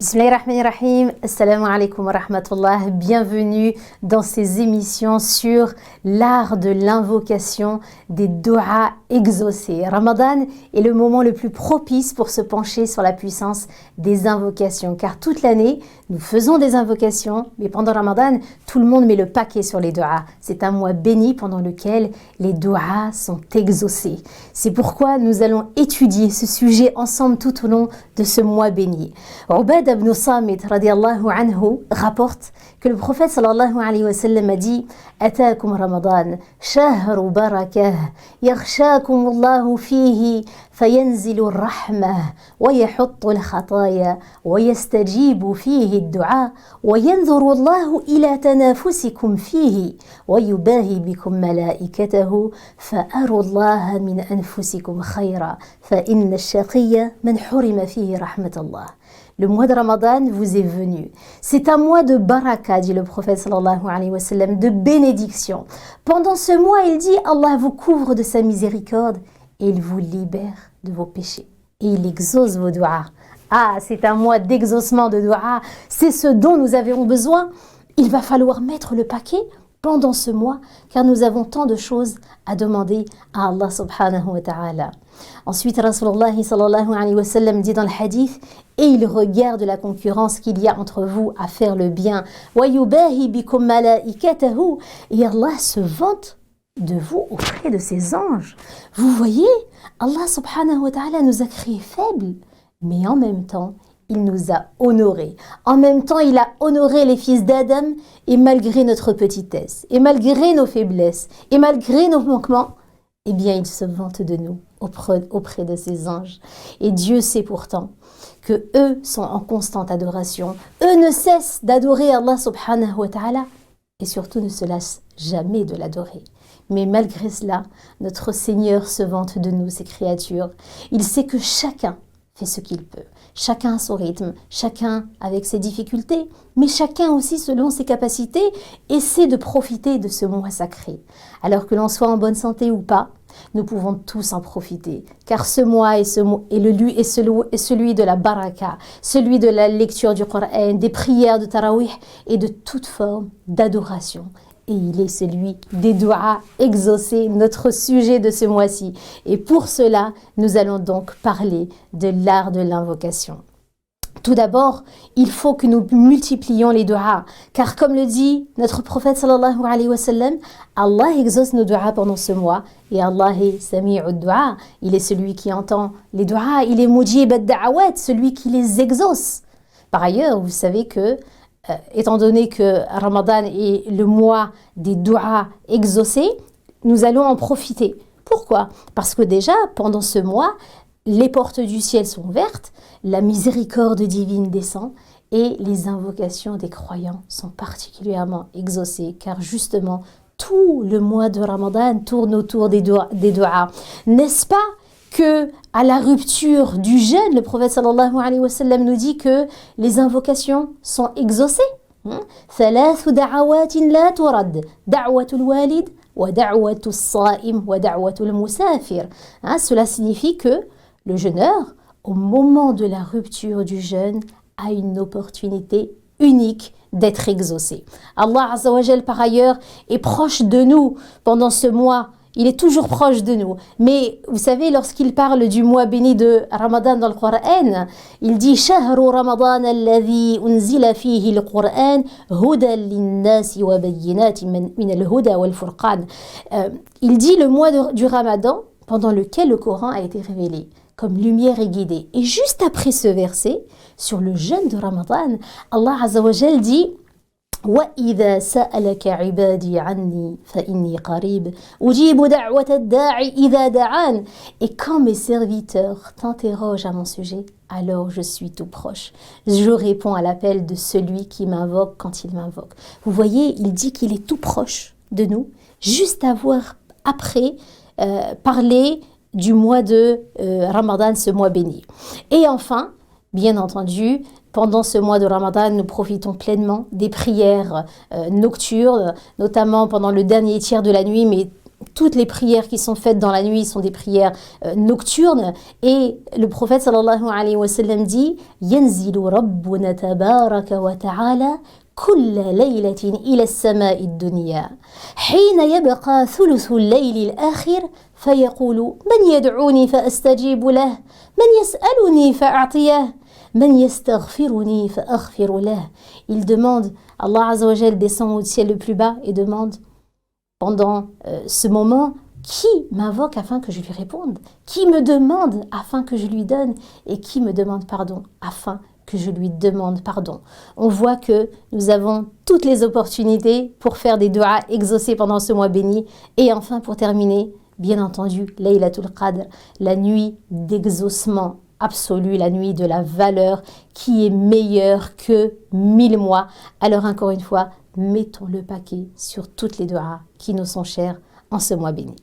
Bismillahirrahmanirrahim, assalamu alaikum wa rahmatullah, bienvenue dans ces émissions sur l'art de l'invocation des du'as exaucés. Ramadan est le moment le plus propice pour se pencher sur la puissance des invocations, car toute l'année, nous faisons des invocations, mais pendant Ramadan, tout le monde met le paquet sur les du'as. C'est un mois béni pendant lequel les du'as sont exaucés. C'est pourquoi nous allons étudier ce sujet ensemble tout au long de ce mois béni. Ubad ibn Samit radiallahu anhu rapporte que le prophète sallallahu alayhi wa sallam a dit Atakum Ramadan, shahru barakah, yakhshakum Allahu fihi, fayanzilu rahmah, wa yahuttu al-khataya, wa yastajibu fihi ad-du'a, wa yanzuru Allahu ila tanafusikum fihi, wa yubahi bikum malaikatahu, fa'aru Allah min anfusikum khayra, fa inna ash-shaqiyya man hurima fihi rahmatallah. Le mois de Ramadan vous est venu. C'est un mois de baraka, dit le prophète sallallahu alayhi wa sallam, de bénédiction. Pendant ce mois, il dit, Allah vous couvre de sa miséricorde et il vous libère de vos péchés. Et il exauce vos du'as. Ah, c'est un mois d'exaucement de du'as. C'est ce dont nous avons besoin. Il va falloir mettre le paquet pendant ce mois, car nous avons tant de choses à demander à Allah subhanahu wa ta'ala. Ensuite, Rasulullah sallallahu alayhi wa sallam dit dans le hadith, et il regarde la concurrence qu'il y a entre vous à faire le bien. Wa yubahi bikum malaikatahu, et Allah se vante de vous auprès de ses anges. Vous voyez, Allah subhanahu wa ta'ala nous a créés faibles, mais en même temps, il nous a honorés. En même temps, il a honoré les fils d'Adam, et malgré notre petitesse, et malgré nos faiblesses, et malgré nos manquements, eh bien, il se vante de nous auprès de ses anges. Et Dieu sait pourtant que eux sont en constante adoration. Eux ne cessent d'adorer Allah subhanahu wa ta'ala, et surtout ne se lassent jamais de l'adorer. Mais malgré cela, notre Seigneur se vante de nous, ses créatures. Il sait que chacun fait ce qu'il peut. Chacun à son rythme, chacun avec ses difficultés, mais chacun aussi selon ses capacités essaie de profiter de ce mois sacré. Alors que l'on soit en bonne santé ou pas, nous pouvons tous en profiter, car ce mois est celui de la baraka, celui de la lecture du Coran, des prières de Tarawih et de toute forme d'adoration. Et il est celui des du'as exaucés, notre sujet de ce mois-ci. Et pour cela, nous allons donc parler de l'art de l'invocation. Tout d'abord, il faut que nous multiplions les du'as, car comme le dit notre prophète sallallahu alayhi wa sallam, Allah exauce nos du'as pendant ce mois, et Allah est sami'u du'a, il est celui qui entend les du'as, il est mujib ad-da'awat, celui qui les exauce. Par ailleurs, vous savez que étant donné que Ramadan est le mois des du'as exaucés, nous allons en profiter. Pourquoi ? Parce que déjà, pendant ce mois, les portes du ciel sont ouvertes, la miséricorde divine descend et les invocations des croyants sont particulièrement exaucées, car justement, tout le mois de Ramadan tourne autour des du'as. N'est-ce pas que à la rupture du jeûne, le prophète sallallahu alayhi wa sallam nous dit que les invocations sont exaucées. ثلاث دعوات لا ترد دعوة الوالد ودعوة الصائم ودعوة المسافر. Cela signifie que le jeûneur, au moment de la rupture du jeûne, a une opportunité unique d'être exaucé. Allah Azza wa Jal, par ailleurs, est proche de nous pendant ce mois. Il est toujours proche de nous. Mais vous savez, lorsqu'il parle du mois béni de Ramadan dans le Coran, il dit « Shahru Ramadan alladhi unzila fihi al-Qur'an hudan lin-nasi wa bayyinatin min al-huda wal-furqan » Il dit le mois du Ramadan pendant lequel le Coran a été révélé comme lumière et guidée. Et juste après ce verset, sur le jeûne de Ramadan, Allah Azza wa Jal dit وَإِذَا سَأَلَكَ عِبَادِي عَنِّي فَإِنِّي قَرِيبٌ أُجِيبُ دَعْوَةَ الدَّاعِ إِذَا دَعَانِ. Et quand mes serviteurs t'interrogent à mon sujet, alors je suis tout proche. Je réponds à l'appel de celui qui m'invoque quand il m'invoque. Vous voyez, il dit qu'il est tout proche de nous, juste après parler du mois de Ramadan, ce mois béni. Et enfin, bien entendu, pendant ce mois de Ramadan, nous profitons pleinement des prières nocturnes, notamment pendant le dernier tiers de la nuit, mais toutes les prières qui sont faites dans la nuit sont des prières nocturnes. Et le prophète sallallahu alayhi wa sallam dit « Yanzilu rabbuna tabaraka wa ta'ala كل ليلة إلى السماء الدنيا حين يبقى ثلث الليل الآخر فيقول من يدعوني فأستجيب له من يسألني فأعطيه من يستغفرني فأغفر له » Il demande, Allah Azza wa Jal descend au ciel le plus bas et demande pendant ce moment qui m'invoque afin que je lui réponde, qui me demande afin que je lui donne et qui me demande pardon afin que je lui demande pardon. On voit que nous avons toutes les opportunités pour faire des duas exaucés pendant ce mois béni. Et enfin, pour terminer, bien entendu, Laylatul Qadr, la nuit d'exaucement absolu, la nuit de la valeur qui est meilleure que 1000 mois. Alors encore une fois, mettons le paquet sur toutes les duas qui nous sont chères en ce mois béni.